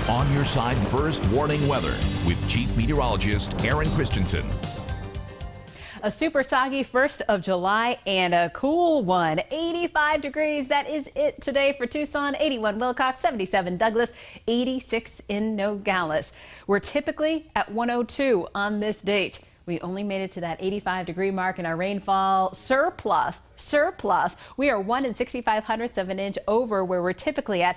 On Your Side First Warning Weather with Chief Meteorologist Erin Christiansen. A super soggy 1st of July and a cool one. 85 degrees. That is it today for Tucson. 81 Wilcox, 77 Douglas, 86 in Nogales. We're typically at 102 on this date. We only made it to that 85-degree mark in our rainfall surplus. We are 1 65/100ths of an inch over where we're typically at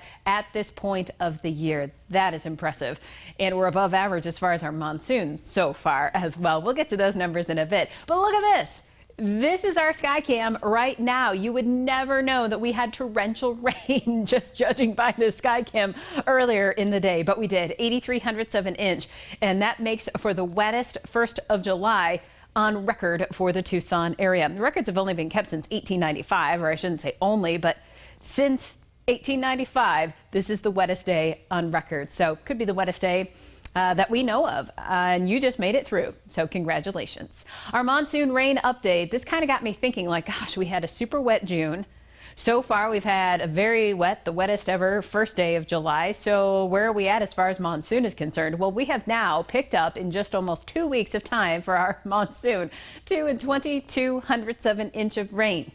this point of the year. That is impressive. And we're above average as far as our monsoon so far as well. We'll get to those numbers in a bit. But look at this. This is our sky cam right now. You would never know that we had torrential rain just judging by the sky cam earlier in the day, but we did. 83/100ths of an inch, and that makes for the wettest 1st of July on record for the Tucson area. The records have only been kept since 1895, or I shouldn't say only, but since 1895, this is the wettest day on record. So could be the wettest day that we know of, and you just made it through, so congratulations. Our monsoon rain update, this kind of got me thinking, like, gosh, we had a super wet June. So far we've had a very wet, the wettest ever first day of July. So where are we at as far as monsoon is concerned? Well, we have now picked up in just almost 2 weeks of time for our monsoon 2 22/100ths of an inch of rain.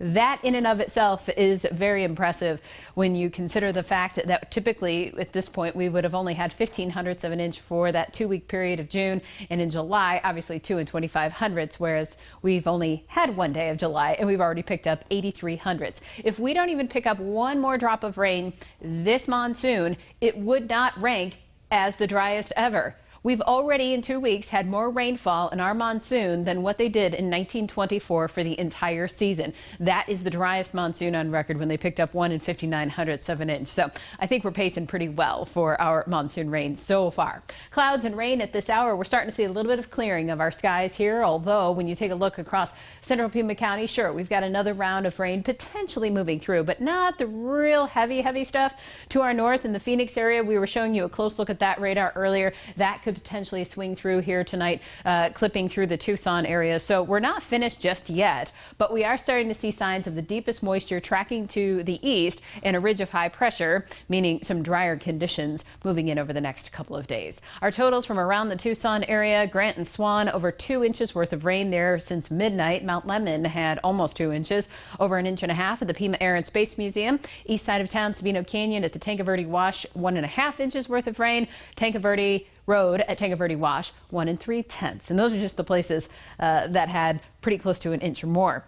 That in and of itself is very impressive when you consider the fact that typically at this point we would have only had 15/100ths of an inch for that 2-week period of June, and in July obviously 2 25/100ths, whereas we've only had 1 day of July and we've already picked up 83/100ths. If we don't even pick up one more drop of rain this monsoon, it would not rank as the driest ever. We've already in 2 weeks had more rainfall in our monsoon than what they did in 1924 for the entire season. That is the driest monsoon on record when they picked up 1 59/100ths of an inch. So I think we're pacing pretty well for our monsoon rain so far. Clouds and rain at this hour. We're starting to see a little bit of clearing of our skies here, although when you take a look across central Pima County, sure, we've got another round of rain potentially moving through, but not the real heavy stuff. To our north in the Phoenix area, we were showing you a close look at that radar earlier. That could potentially swing through here tonight, clipping through the Tucson area. So we're not finished just yet, but we are starting to see signs of the deepest moisture tracking to the east and a ridge of high pressure, meaning some drier conditions moving in over the next couple of days. Our totals from around the Tucson area: Grant and Swan, over 2 inches worth of rain there since midnight. Mount Lemmon had almost 2 inches, over 1.5 inches at the Pima Air and Space Museum. East side of town, Sabino Canyon at the Tanque Verde Wash, 1.5 inches worth of rain. Tanque Verde Road at Tanque Verde Wash, 1 3/10. And those are just the places that had pretty close to 1 inch or more.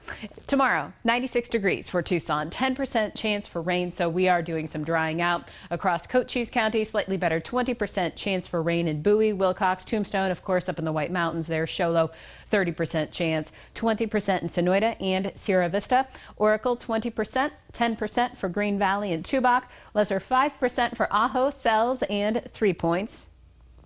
Tomorrow, 96 degrees for Tucson, 10% chance for rain, so we are doing some drying out across Cochise County. Slightly better, 20% chance for rain in Bowie, Wilcox, Tombstone, of course, up in the White Mountains there. Show Low, 30% chance, 20% in Sonoyta and Sierra Vista. Oracle, 20%, 10% for Green Valley and Tubac. Lesser 5% for Ajo, Sells, and 3 Points.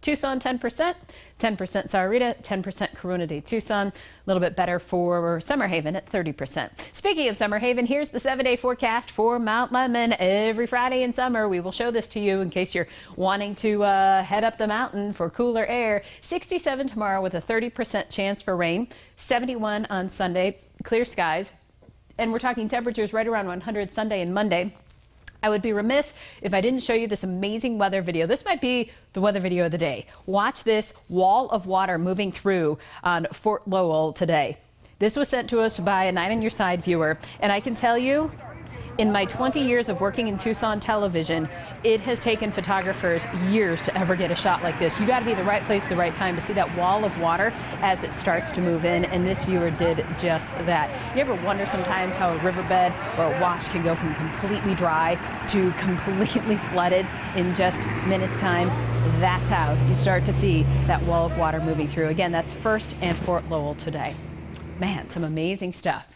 Tucson, 10%, 10% Sahuarita, 10% Corona de Tucson. A little bit better for Summer Haven at 30%. Speaking of Summer Haven, here's the 7-day forecast for Mount Lemmon. Every Friday in summer, we will show this to you in case you're wanting to head up the mountain for cooler air. 67 tomorrow with a 30% chance for rain. 71 on Sunday, clear skies. And we're talking temperatures right around 100 Sunday and Monday. I would be remiss if I didn't show you this amazing weather video. This might be the weather video of the day. Watch this wall of water moving through on Fort Lowell today. This was sent to us by a 9 on Your Side viewer, and I can tell you, in my 20 years of working in Tucson television, it has taken photographers years to ever get a shot like this. You got to be in the right place at the right time to see that wall of water as it starts to move in, and this viewer did just that. You ever wonder sometimes how a riverbed or a wash can go from completely dry to completely flooded in just minutes time? That's how you start to see that wall of water moving through. Again, that's First and Fort Lowell today. Man, some amazing stuff.